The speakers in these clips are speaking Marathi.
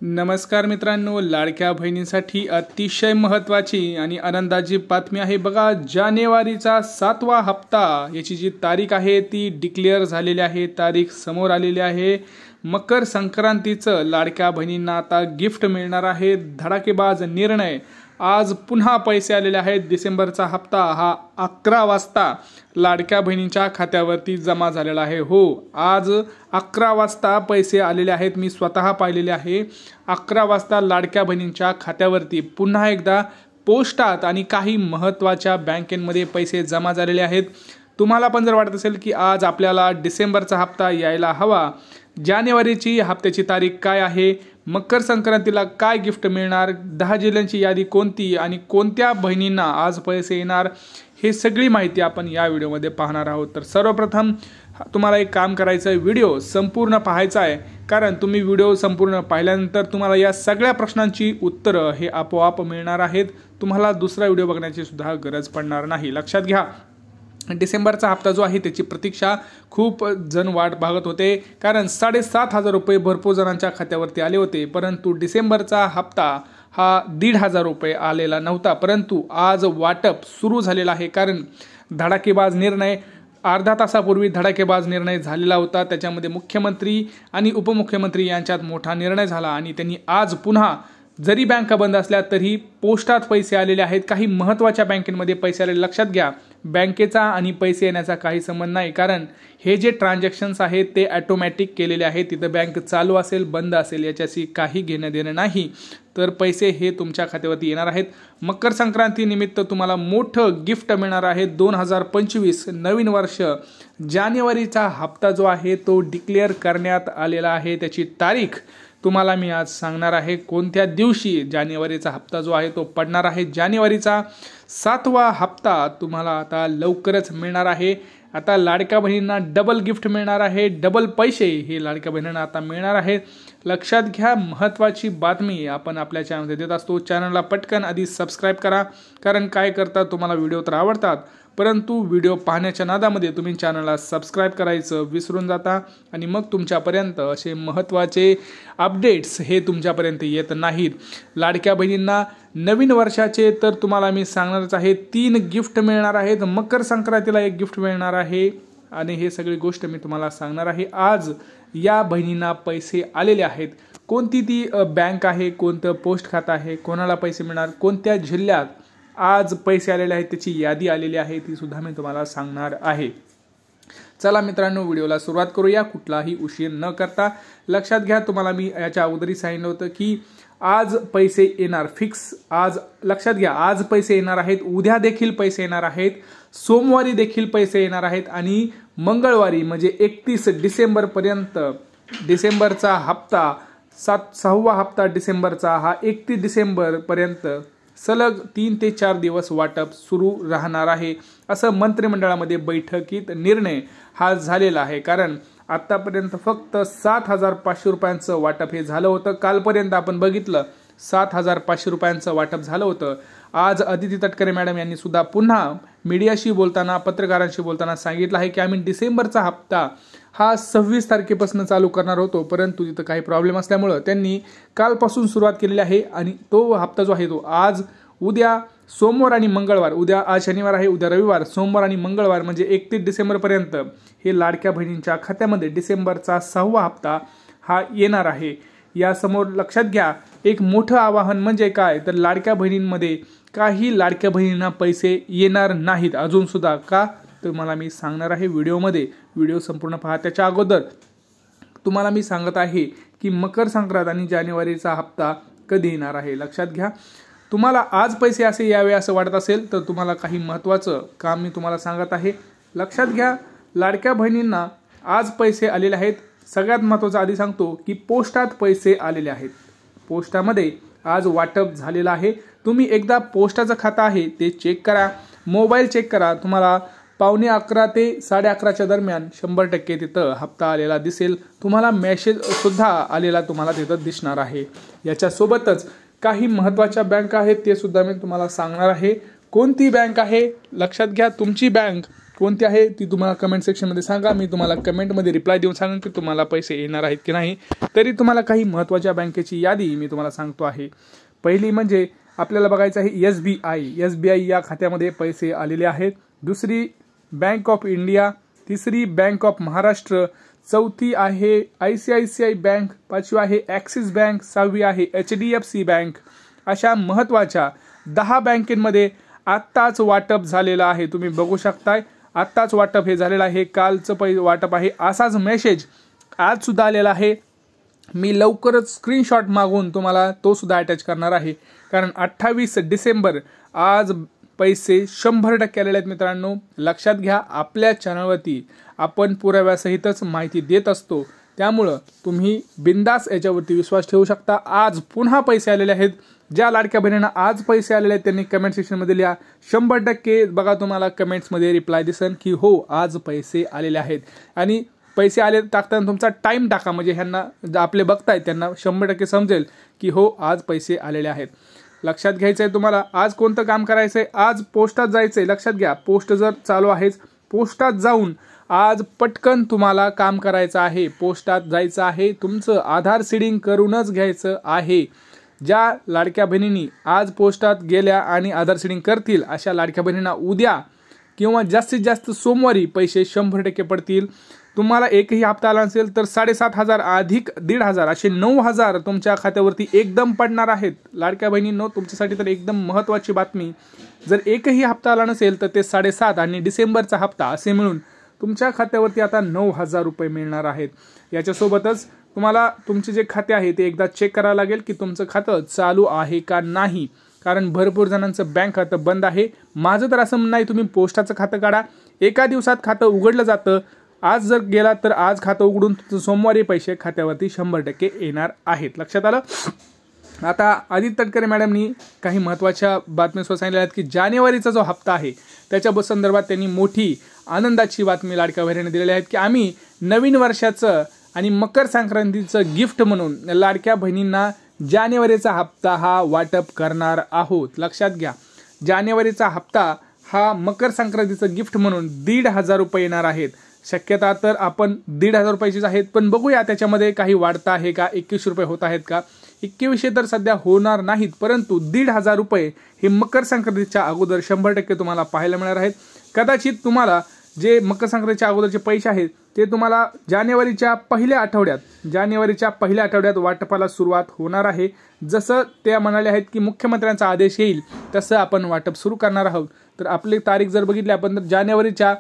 नमस्कार मित्रांनो, लाडक्या बहिणींसाठी अतिशय महत्त्वाची आणि आनंदाची बातमी आहे बघा। जानेवारीचा 7वा हप्ता याची जी तारीख आहे ती डिक्लेअर झालेली आहे, तारीख समोर आलेली आहे। मकर संक्रांतीचं लाडक्या बहिणींना आता गिफ्ट मिळणार आहे। धडाकेबाज निर्णय, आज पुन्हा पैसे आलेले आहेत। डिसेंबरचा हप्ता हा 11 वाजता लाडक्या बहिणींच्या खात्यावरती जमा झालेला आहे। हो, आज 11 वाजता पैसे आलेले आहेत, मी स्वतः पाहिलेले आहे। 11 वाजता लाडक्या बहिणींच्या खात्यावरती पुन्हा एकदा पोस्टात आणि काही महत्त्वाच्या बँकेमध्ये पैसे जमा झालेले आहेत। तुम्हाला पण जर वाटत असेल की आज आपल्याला डिसेंबरचा हप्ता यायला हवा, जानेवारीची हप्त्याची तारीख काय आहे, मकर संक्रांतीला काय गिफ्ट मिळणार, 10 जिल्ह्यांची यादी कोणती आणि कोणत्या बहिणींना आज पैसे येणार, हे सगळी माहिती आपण या व्हिडिओमध्ये पाहणार आहोत। तर सर्वप्रथम तुम्हाला एक काम करायचं आहे, व्हिडिओ संपूर्ण पाहायचा आहे, कारण तुम्ही व्हिडिओ संपूर्ण पाहिल्यानंतर तुम्हाला या सगळ्या प्रश्नांची उत्तरं हे आपोआप मिळणार आहेत। तुम्हाला दुसरा व्हिडिओ बघण्याची सुद्धा गरज पडणार नाही। लक्षात घ्या, डिसेंबरचा हप्ता जो आहे त्याची प्रतीक्षा खूप जण वाट बघत होते, कारण 7,500 रुपये भरपूर जणांच्या खात्यावरती आले होते, परंतु डिसेंबरचा हप्ता हा 1,500 रुपये आलेला नव्हता। परंतु आज वाटप सुरू झालेला आहे, कारण धडाकेबाज निर्णय अर्धा तासापूर्वी धडाकेबाज निर्णय झालेला होता। त्याच्यामध्ये मुख्यमंत्री आणि उपमुख्यमंत्री यांच्यात मोठा निर्णय झाला आणि त्यांनी आज पुन्हा, जरी बँका बंद असल्या तरी पोस्टात पैसे आलेले आहेत। काही महत्त्वाच्या बँकेमध्ये पैसे आलेले। लक्षात घ्या, बँकेचा आणि पैसे येण्याचा काही संबंध नाही, कारण हे जे ट्रान्झॅक्शन्स आहेत ते ऑटोमॅटिक केलेले आहेत। तिथं बँक चालू असेल बंद असेल याच्याशी काही घेणं देणं नाही, तर पैसे हे तुमच्या खात्यावरती येणार आहेत। मकर संक्रांती निमित्त तुम्हाला मोठं गिफ्ट मिळणार आहे। 2025 नवीन वर्ष, जानेवारीचा हप्ता जो आहे तो डिक्लेअर करण्यात आलेला आहे। त्याची तारीख तुम्हाला मी आज सांगणार आहे, कोणत्या दिवशी जानेवारीचा हप्ता जो आहे तो पडणार आहे। जानेवारीचा 7वा हप्ता तुम्हाला आता लवकरच मिळणार आहे। आता लाडक्या बहिणींना डबल गिफ्ट मिळणार आहे, डबल पैसे हे लाडक्या बहिणींना आता मिळणार आहेत। लक्षात घ्या, महत्त्वाची बातमी आपण आपल्या चॅनलमध्ये देत असतो। चॅनलला पटकन आधी सबस्क्राईब करा, कारण काय करता, तुम्हाला व्हिडिओ तर आवडतात, परंतु व्हिडिओ पाहण्याच्या नादामध्ये तुम्ही चॅनलला सबस्क्राईब करायचं विसरून जाता आणि मग तुमच्यापर्यंत असे महत्त्वाचे अपडेट्स हे तुमच्यापर्यंत येत नाहीत। लाडक्या बहिणींना नवीन वर्षाचे तर तुम्हाला मी सांगणारच आहे, 3 गिफ्ट मिळणार आहेत। मकर संक्रांतीला 1 गिफ्ट मिळणार आहे आणि हे सगळी गोष्ट मी तुम्हाला सांगणार आहे। आज या बहिणींना पैसे आलेले आहेत, कोणती ती बँक आहे, कोणतं पोस्ट खातं आहे, कोणाला पैसे मिळणार, कोणत्या जिल्ह्यात आज पैसे आलेले आहेत त्याची यादी आलेली आहे, ती सुद्धा मी तुम्हाला सांगणार आहे। चला मित्रांनो, व्हिडिओला सुरुवात करूया कुठलाही उशीर न करता। लक्षात घ्या, तुम्हाला मी याच्या अगोदरी सांगितलं होतं की आज पैसे येणार फिक्स। आज लक्षात घ्या, आज पैसे येणार आहेत, उद्या देखील पैसे येणार आहेत, सोमवारी देखील पैसे येणार आहेत आणि मंगळवारी म्हणजे 31 डिसेंबरपर्यंत डिसेंबरचा हप्ता 6वा हप्ता डिसेंबरचा हा 31 डिसेंबरपर्यंत सलग 3 ते 4 दिवस वाटप सुरू राहणार आहे, असं मंत्रिमंडळामध्ये बैठकीत निर्णय हा झालेला आहे। कारण आतापर्यंत फक्त 7,500 रुपयांचं वाटप हे झालं होतं। कालपर्यंत आपण बघितलं 7,500 रुपयांचं वाटप झालं होतं। आज अदिती तटकरे मॅडम यांनी सुद्धा पुन्हा मीडियाशी बोलताना, पत्रकारांशी बोलताना सांगितलं आहे की आम्ही डिसेंबरचा हप्ता हा 26 तारखेपासून चालू करणार होतो, परंतु तिथं काही प्रॉब्लेम असल्यामुळं त्यांनी कालपासून सुरुवात केलेली आहे आणि तो हप्ता जो आहे तो आज, उद्या, सोमवार आणि मंगळवार, उद्या आज शनिवार आहे, उद्या रविवार, सोमवार आणि मंगळवार म्हणजे 31 डिसेंबरपर्यंत हे लाडक्या बहिणींच्या खात्यामध्ये डिसेंबरचा 6वा हप्ता हा येणार आहे। यासमोर लक्षात घ्या, एक मोठं आवाहन म्हणजे काय, तर लाडक्या बहिणींमध्ये काही लाडक्या बहिणींना पैसे येणार नाहीत अजून सुद्धा। का, तुम्हाला मी सांगणार आहे व्हिडिओमध्ये, व्हिडिओ संपूर्ण पहा। त्याच्या अगोदर तुम्हाला मी सांगत आहे की मकर संक्रांत आणि जानेवारीचा हप्ता कधी येणार आहे। लक्षात घ्या, तुम्हाला आज पैसे असे यावे असं वाटत असेल तर तुम्हाला काही महत्त्वाचं काम मी तुम्हाला सांगत आहे। लक्षात घ्या, लाडक्या बहिणींना आज पैसे आलेले आहेत। सगळ्यात महत्त्वाचं आधी सांगतो की पोस्टात पैसे आलेले आहेत, पोस्टामध्ये आज वाटप झालेलं आहे। तुम्ही एकदा पोस्टाचं खातं आहे ते चेक करा, मोबाईल चेक करा, तुम्हाला 11:15 ते 11:30च्या दरम्यान 100% तिथं हप्ता आलेला दिसेल। तुम्हाला मेसेज सुद्धा आलेला तुम्हाला तिथं दिसणार आहे। याच्यासोबतच काही महत्त्वाच्या बँका आहेत ते सुद्धा मी तुम्हाला सांगणार आहे। कोणती बँक आहे, लक्षात घ्या, तुमची बँक कोणती आहे ती तुम्हाला कमेंट सेक्शनमध्ये सांगा. मी तुम्हाला कमेंटमध्ये रिप्लाय देऊन सांगेन की तुम्हाला पैसे येणार आहेत की नाही. तरी तुम्हाला काही महत्त्वाच्या बँकेची यादी मी तुम्हाला सांगतो आहे. पहिली म्हणजे आपल्याला बघायचं आहे SBI या खात्यामध्ये पैसे आलेले आहेत. दुसरी बँक ऑफ इंडिया, तिसरी बँक ऑफ महाराष्ट्र, चौथी आहे ICICI बँक, पाचवी आहे ॲक्सिस बँक, सहावी आहे HDFC बँक. अशा महत्त्वाच्या 10 बँकेमध्ये आत्ताच वाटप झालेलं आहे. तुम्ही बघू शकताय आत्ताच वाटप हे झालेलं आहे. कालचं वाटप आहे. असाच मेसेज आज सुद्धा आलेला आहे. मी लवकरच स्क्रीनशॉट मागून तुम्हाला तो सुद्धा अटॅच करणार आहे. कारण 28 डिसेंबर आज पैसे 100% आलेले आहेत मित्रांनो. लक्षात घ्या, आपल्या चॅनलवरती आपण पुराव्यासहितच माहिती देत असतो. त्यामुळं तुम्ही बिंदास याच्यावरती विश्वास ठेवू शकता. आज पुन्हा पैसे आलेले आहेत. ज्या लाडक्या बहिणींना आज पैसे आलेले आहेत त्यांनी कमेंट सेक्शनमध्ये लिहा. 100% बघा तुम्हाला कमेंट्समध्ये रिप्लाय दिसेल की हो आज पैसे आलेले आहेत. आणि पैसे आले टाकताना तुमचा टाईम टाका, म्हणजे ह्यांना आपले बघतायत त्यांना 100% समजेल की हो आज पैसे आलेले आहेत. लक्षात घ्यायचं आहे तुम्हाला. आज कोणतं काम करायचं आहे? आज पोस्टात जायचं आहे. लक्षात घ्या, पोस्ट जर चालू आहेच, पोस्टात जाऊन आज पटकन तुम्हाला काम करायचं आहे. पोस्टात जायचं आहे, तुमचं आधार सीडिंग करूनच घ्यायचं आहे. ज्या लाडक्या बहिणींनी आज पोस्टात गेल्या आणि आधार सीडिंग करतील अशा लाडक्या बहिणींना उद्या किंवा जास्तीत जास्त सोमवारी पैसे 100% पडतील. तुम्हाला एकही हप्ता आला नसेल तर 7,500 अधिक 1,500 असे 9,000 तुमच्या खात्यावरती एकदम पडणार आहेत. लाडक्या बहिणींनो, तुमच्यासाठी तर एकदम महत्त्वाची बातमी. जर एकही हप्ता आला नसेल तर ते 7.5 आणि डिसेंबरचा हप्ता असे मिळून तुमच्या खात्यावरती आता 9,000 रुपये मिळणार आहेत. याच्यासोबतच तुम्हाला तुमचे जे खाते आहे ते एकदा चेक करावं लागेल की तुमचं खातं चालू आहे का नाही. कारण भरपूर जणांचं बँक खातं बंद आहे. माझं तर असं नाही, तुम्ही पोस्टाचं खातं काढा. एका दिवसात खातं उघडलं जातं. आज जर गेला तर आज खातं उघडून सोमवारी पैसे खात्यावरती 100% येणार आहेत. लक्षात आलं. आता आदित्य तटकरे मॅडमनी काही महत्त्वाच्या बातम्या सांगितल्या आहेत की जानेवारीचा जो हप्ता आहे त्याच्या संदर्भात त्यांनी मोठी आनंदाची बातमी लाडक्या बहिणींना दिलेली आहेत की आम्ही नवीन वर्षाचं आणि मकर संक्रांतीचं गिफ्ट म्हणून लाडक्या बहिणींना जानेवारीचा हप्ता हा वाटप करणार आहोत. लक्षात घ्या, जानेवारीचा हप्ता हा मकर संक्रांतीचं गिफ्ट म्हणून 1,500 रुपये येणार आहेत. शक्यता तर आपण 1,500 रुपयाचीच आहेत, पण बघूया त्याच्यामध्ये काही वाढता आहे का, 21 रुपये होत आहेत का. 2100 तर सध्या होणार नाहीत, परंतु 1,500 रुपये हे मकर संक्रांतीच्या अगोदर 100% तुम्हाला पाहायला मिळणार आहेत. कदाचित तुम्हाला जे मकर संक्रांतीच्या अगोदरचे पैसे आहेत ते तुम्हाला जानेवारीच्या पहिल्या आठवड्यात वाटपाला सुरुवात होणार आहे. जसं ते म्हणाले आहेत की मुख्यमंत्र्यांचा आदेश येईल तसं आपण वाटप सुरू करणार आहोत. तर आपली तारीख जर बघितली आपण तर जानेवारीच्या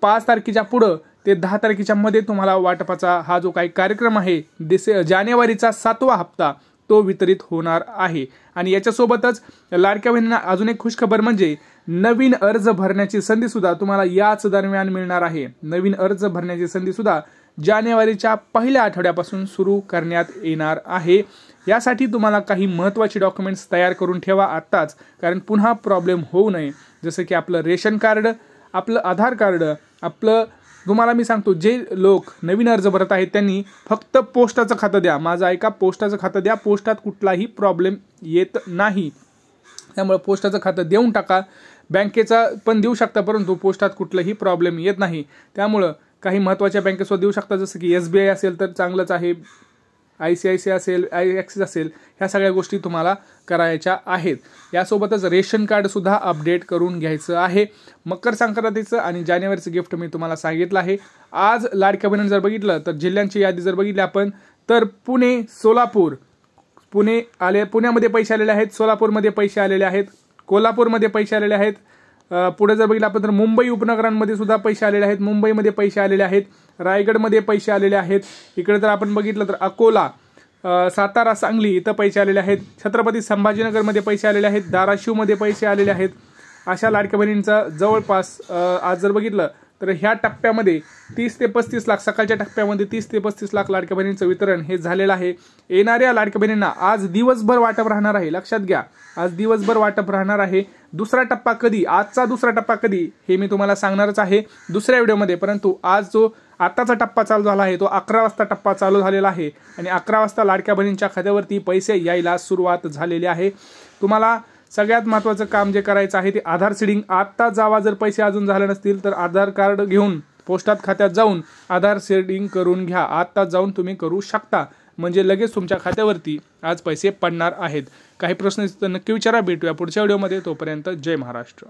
5 तारखेच्या पुढं ते 10 तारखेच्या मध्ये तुम्हाला वाटपाचा हा जो काही कार्यक्रम आहे जानेवारीचा 7वा हप्ता तो वितरित होणार आहे. आणि याच्यासोबतच लाडक्या बहिणींना अजून एक खुशखबर म्हणजे नवीन अर्ज भरण्याची संधी सुद्धा तुम्हाला याच दरम्यान मिळणार आहे. नवीन अर्ज भरण्याची संधी सुद्धा जानेवारीच्या पहिल्या आठवड्यापासून सुरू करण्यात येणार आहे. यासाठी तुम्हाला काही महत्त्वाचे डॉक्युमेंट्स तयार करून ठेवा आत्ताच, कारण पुन्हा प्रॉब्लेम होऊ नये. जसं की आपलं रेशन कार्ड, आपलं आधार कार्ड, आपलं तुम्हाला मी सांगतो जे लोक नवीन अर्ज भरत आहेत त्यांनी फक्त पोस्टाचं खातं द्या. माझं ऐका, पोस्टाचं खातं द्या. पोस्टात कुठलाही प्रॉब्लेम येत नाही. त्यामुळे पोस्टाचं खातं देऊन टाका. बँकेचा पण देऊ शकता, परंतु पोस्टात कुठलाही प्रॉब्लेम येत नाही. त्यामुळं काही महत्त्वाच्या बँकेसुद्धा देऊ शकता, जसं की SBI असेल तर चांगलंच आहे, ICICI असेल, ॲक्सिस असेल, ह्या सगळ्या गोष्टी तुम्हाला करायच्या आहेत. यासोबतच रेशन कार्डसुद्धा अपडेट करून घ्यायचं आहे. मकर संक्रांतीचं आणि जानेवारीचं गिफ्ट मी तुम्हाला सांगितलं आहे. आज लाडक्या बहिणींनी जर बघितलं तर जिल्ह्यांची यादी जर बघितली आपण तर पुणे, सोलापूर, पुण्यामध्ये पैसे आलेले आहेत, सोलापूरमध्ये पैसे आलेले आहेत, कोल्हापूरमध्ये पैसे आलेले आहेत. पुढे जर बघितलं आपण तर मुंबई उपनगरांमध्ये सुद्धा पैसे आलेले आहेत, मुंबईमध्ये पैसे आलेले आहेत, रायगडमध्ये पैसे आलेले आहेत. इकडे जर आपण बघितलं तर अकोला, सातारा, सांगली इथं पैसे आलेले आहेत. छत्रपती संभाजीनगरमध्ये पैसे आलेले आहेत, धाराशिवमध्ये पैसे आलेले आहेत. अशा लाडक्या बहिणींचा जवळपास आज जर बघितलं तर ह्या टप्प्यामध्ये 30 ते 35 लाख, सकाळच्या टप्प्यामध्ये 30 ते 35 लाख लाडक्या बहिणींचं वितरण हे झालेलं आहे. येणाऱ्या लाडक्या बहिणींना आज दिवसभर वाटप राहणार आहे. लक्षात घ्या, आज दिवसभर वाटप राहणार आहे. दुसरा टप्पा कधी, आजचा दुसरा टप्पा कधी हे मी तुम्हाला सांगणारच आहे दुसऱ्या व्हिडिओमध्ये. परंतु आज जो आताचा टप्पा चालू झाला आहे तो 11 वाजता टप्पा चालू झालेला आहे आणि 11 वाजता लाडक्या बहिणींच्या खात्यावरती पैसे यायला सुरुवात झालेली आहे. तुम्हाला सगळ्यात महत्त्वाचं काम जे करायचं आहे ते आधार सीडिंग आत्ता जावा. जर पैसे अजून झाले नसतील तर आधार कार्ड घेऊन पोस्टात खात्यात जाऊन आधार सीडिंग करून घ्या. आत्ता जाऊन तुम्ही करू शकता, म्हणजे लगेच तुमच्या खात्यावरती आज पैसे पडणार आहेत. काही प्रश्न नक्की विचारा. भेटूया पुढच्या व्हिडिओमध्ये. तोपर्यंत जय महाराष्ट्र.